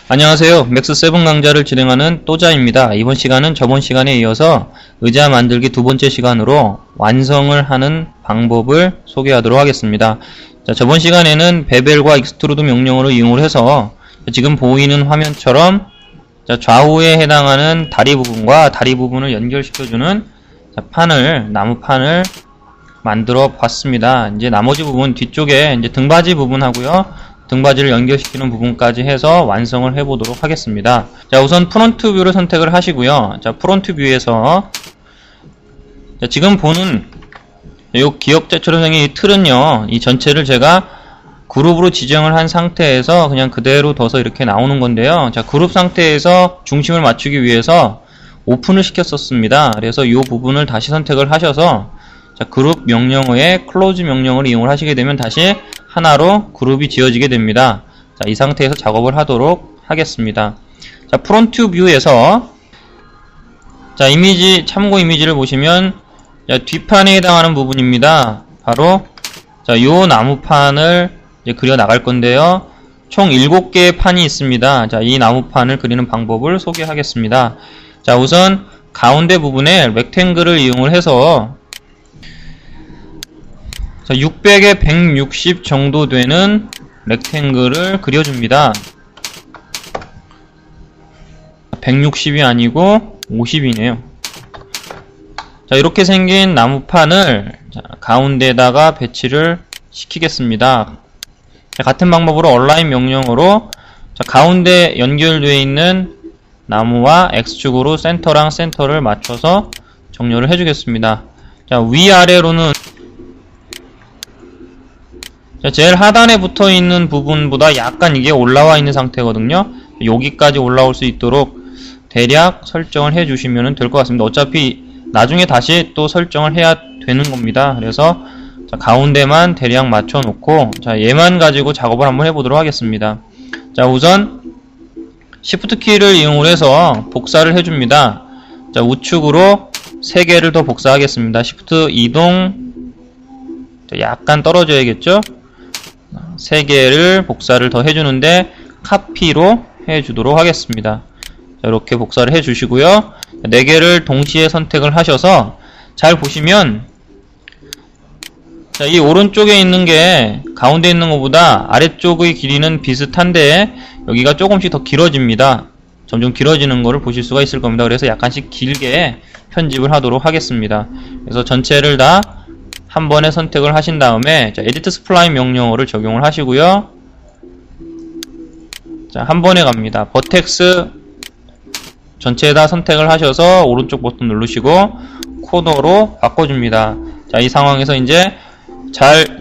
안녕하세요. 맥스7 강좌를 진행하는 또자입니다. 이번 시간은 저번 시간에 이어서 의자 만들기 두 번째 시간으로 완성을 하는 방법을 소개하도록 하겠습니다. 자, 저번 시간에는 베벨과 익스트루드 명령어를 이용을 해서 지금 보이는 화면처럼 좌우에 해당하는 다리 부분과 다리 부분을 연결시켜주는 나무판을 만들어 봤습니다. 이제 나머지 부분 뒤쪽에 이제 등받이 부분하고요. 등받이를 연결시키는 부분까지 해서 완성을 해보도록 하겠습니다. 자, 우선 프론트 뷰를 선택을 하시고요. 자, 프론트 뷰에서 지금 보는 이 기역자처럼 생긴 이 틀은요, 이 전체를 제가 그룹으로 지정을 한 상태에서 그냥 그대로 둬서 이렇게 나오는 건데요. 자, 그룹 상태에서 중심을 맞추기 위해서 오픈을 시켰었습니다. 그래서 이 부분을 다시 선택을 하셔서 자, 그룹 명령어에 클로즈 명령어를 이용을 하시게 되면 다시 하나로 그룹이 지어지게 됩니다. 자, 이 상태에서 작업을 하도록 하겠습니다. 자, 프론트 뷰에서 자, 이미지, 참고 이미지를 보시면 자, 뒷판에 해당하는 부분입니다. 바로 자, 요 나무판을 이제 그려 나갈 건데요. 총 7개의 판이 있습니다. 자, 이 나무판을 그리는 방법을 소개하겠습니다. 자, 우선 가운데 부분에 렉탱글을 이용을 해서 자, 600에 160 정도 되는 렉탱글을 그려줍니다. 160이 아니고 50이네요. 자, 이렇게 생긴 나무판을 자, 가운데에다가 배치를 시키겠습니다. 자, 같은 방법으로 얼라인 명령어로 자, 가운데 연결되어 있는 나무와 X축으로 센터랑 센터를 맞춰서 정렬을 해주겠습니다. 자, 위아래로는 자, 제일 하단에 붙어 있는 부분보다 약간 이게 올라와 있는 상태거든요. 여기까지 올라올 수 있도록 대략 설정을 해주시면 될 것 같습니다. 어차피 나중에 다시 또 설정을 해야 되는 겁니다. 그래서 자, 가운데만 대략 맞춰 놓고 자, 얘만 가지고 작업을 한번 해보도록 하겠습니다. 자, 우선 Shift 키를 이용을 해서 복사를 해줍니다. 자, 우측으로 3개를 더 복사하겠습니다. Shift 이동 자, 약간 떨어져야겠죠? 3개를 복사를 더 해주는데 카피로 해주도록 하겠습니다. 자, 이렇게 복사를 해주시고요. 4개를 동시에 선택을 하셔서 잘 보시면 자, 이 오른쪽에 있는 게 가운데 있는 것보다 아래쪽의 길이는 비슷한데 여기가 조금씩 더 길어집니다. 점점 길어지는 것을 보실 수가 있을 겁니다. 그래서 약간씩 길게 편집을 하도록 하겠습니다. 그래서 전체를 다 한 번에 선택을 하신 다음에 자, 에디트 스플라인 명령어를 적용을 하시고요. 자, 한 번에 갑니다. 버텍스 전체에다 선택을 하셔서 오른쪽 버튼 누르시고 코너로 바꿔줍니다. 자, 이 상황에서 이제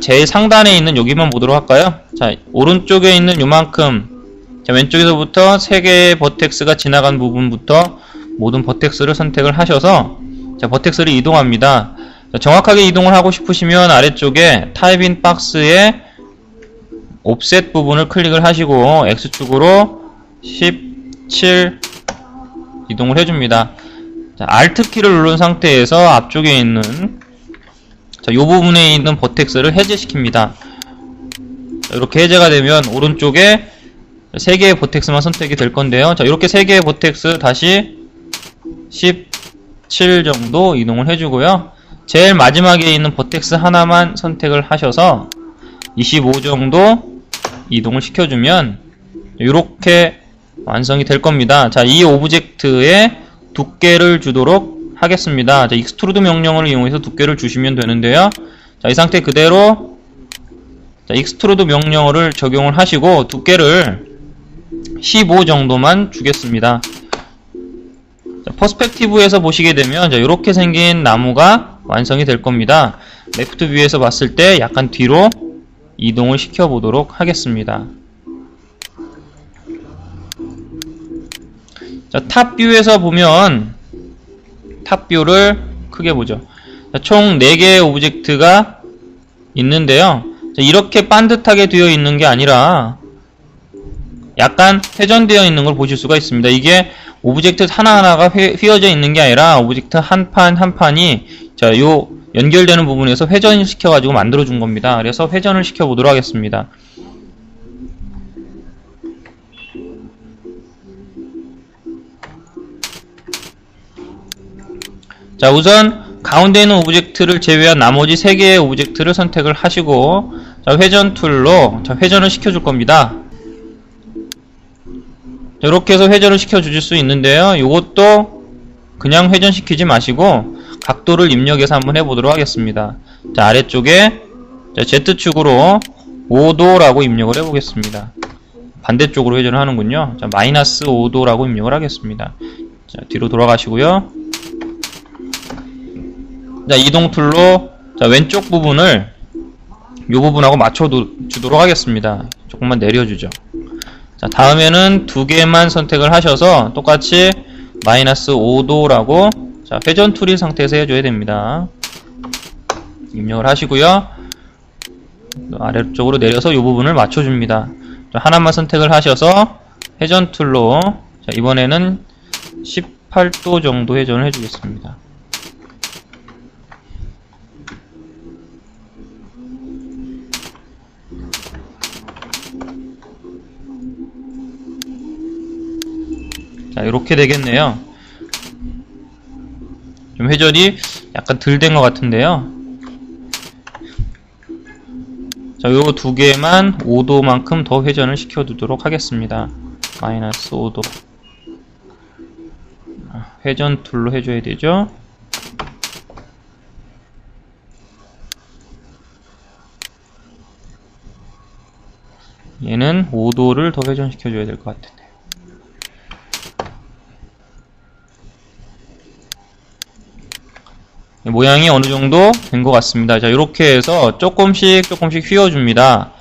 제일 상단에 있는 여기만 보도록 할까요? 자, 오른쪽에 있는 요만큼 자, 왼쪽에서부터 3개의 버텍스가 지나간 부분부터 모든 버텍스를 선택을 하셔서 자, 버텍스를 이동합니다. 자, 정확하게 이동을 하고 싶으시면 아래쪽에 타입인 박스에 옵셋 부분을 클릭을 하시고 X축으로 17 이동을 해줍니다. 자, Alt 키를 누른 상태에서 앞쪽에 있는 자, 요 부분에 있는 버텍스를 해제시킵니다. 자, 이렇게 해제가 되면 오른쪽에 3개의 버텍스만 선택이 될 건데요. 자, 이렇게 3개의 버텍스 다시 17 정도 이동을 해주고요. 제일 마지막에 있는 버텍스 하나만 선택을 하셔서 25 정도 이동을 시켜주면 이렇게 완성이 될 겁니다. 자, 이 오브젝트에 두께를 주도록 하겠습니다. 자, 익스트루드 명령어를 이용해서 두께를 주시면 되는데요. 자, 이 상태 그대로 자, 익스트루드 명령어를 적용을 하시고 두께를 15 정도만 주겠습니다. 자, 퍼스펙티브에서 보시게 되면 자, 이렇게 생긴 나무가 완성이 될 겁니다. 레프트 뷰에서 봤을 때 약간 뒤로 이동을 시켜 보도록 하겠습니다. 자, 탑 뷰에서 보면 탑 뷰를 크게 보죠. 자, 총 4개의 오브젝트가 있는데요. 자, 이렇게 반듯하게 되어 있는 게 아니라 약간 회전되어 있는 걸 보실 수가 있습니다. 이게 오브젝트 하나하나가 휘어져 있는 게 아니라 오브젝트 한 판 한 판이 자, 요 연결되는 부분에서 회전을 시켜가지고 만들어준 겁니다. 그래서 회전을 시켜보도록 하겠습니다. 자, 우선 가운데 있는 오브젝트를 제외한 나머지 3개의 오브젝트를 선택을 하시고, 자, 회전 툴로 자, 회전을 시켜줄 겁니다. 자, 이렇게 해서 회전을 시켜주실 수 있는데요. 이것도 그냥 회전시키지 마시고 각도를 입력해서 한번 해보도록 하겠습니다. 자, 아래쪽에 자, Z축으로 5도라고 입력을 해보겠습니다. 반대쪽으로 회전을 하는군요. 자, 마이너스 5도라고 입력을 하겠습니다. 자, 뒤로 돌아가시고요. 자, 이동 툴로 자, 왼쪽 부분을 이 부분하고 맞춰 주도록 하겠습니다. 조금만 내려주죠. 자, 다음에는 2개만 선택을 하셔서 똑같이 마이너스 5도라고 자, 회전 툴인 상태에서 해줘야 됩니다. 입력을 하시고요. 아래쪽으로 내려서 이 부분을 맞춰줍니다. 자, 하나만 선택을 하셔서 회전 툴로 자, 이번에는 18도 정도 회전을 해주겠습니다. 자, 이렇게 되겠네요. 좀 회전이 약간 덜 된 것 같은데요. 자, 요 2개만 5도만큼 더 회전을 시켜두도록 하겠습니다. 마이너스 5도. 회전 툴로 해줘야 되죠. 얘는 5도를 더 회전시켜줘야 될 것 같은데. 모양이 어느 정도 된 것 같습니다. 자, 이렇게 해서 조금씩 휘어줍니다.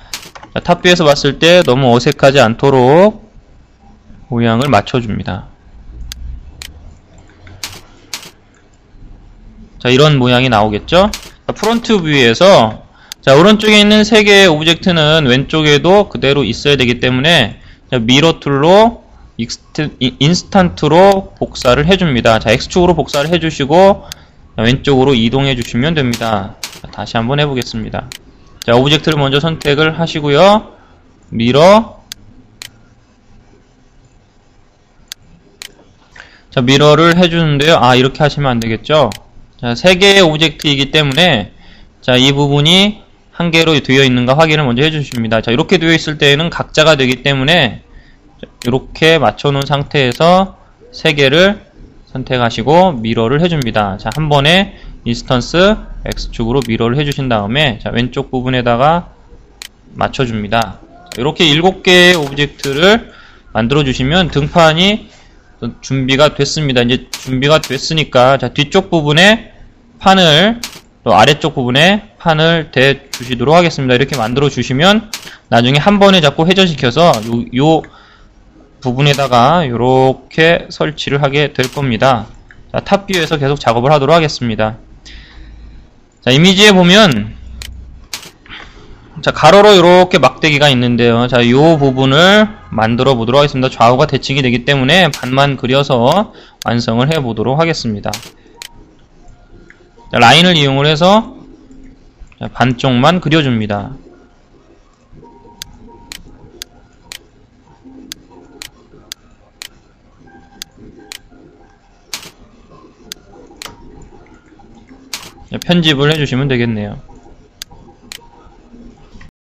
자, 탑뷰에서 봤을 때 너무 어색하지 않도록 모양을 맞춰줍니다. 자, 이런 모양이 나오겠죠? 자, 프론트 뷰에서 자, 오른쪽에 있는 3개의 오브젝트는 왼쪽에도 그대로 있어야 되기 때문에 자, 미러 툴로 인스턴트로 복사를 해줍니다. 자, X축으로 복사를 해주시고 자, 왼쪽으로 이동해 주시면 됩니다. 자, 다시 한번 해보겠습니다. 자, 오브젝트를 먼저 선택을 하시고요. 미러. 자, 미러를 해주는데요. 아, 이렇게 하시면 안 되겠죠? 자, 3개의 오브젝트이기 때문에 자, 이 부분이 한 개로 되어 있는가 확인을 먼저 해주십니다. 자, 이렇게 되어 있을 때에는 각자가 되기 때문에 자, 이렇게 맞춰 놓은 상태에서 3개를 선택하시고 미러를 해줍니다. 자, 한 번에 인스턴스 X축으로 미러를 해주신 다음에 자, 왼쪽 부분에다가 맞춰줍니다. 자, 이렇게 7개의 오브젝트를 만들어 주시면 등판이 준비가 됐습니다. 이제 준비가 됐으니까 자, 뒤쪽 부분에 판을 또 아래쪽 부분에 판을 대 주시도록 하겠습니다. 이렇게 만들어 주시면 나중에 한 번에 자꾸 회전시켜서 요 부분에다가 이렇게 설치를 하게 될 겁니다. 자, 탑뷰에서 계속 작업을 하도록 하겠습니다. 자, 이미지에 보면 자, 가로로 이렇게 막대기가 있는데요. 자, 이 부분을 만들어 보도록 하겠습니다. 좌우가 대칭이 되기 때문에 반만 그려서 완성을 해 보도록 하겠습니다. 자, 라인을 이용을 해서 자, 반쪽만 그려줍니다. 편집을 해주시면 되겠네요.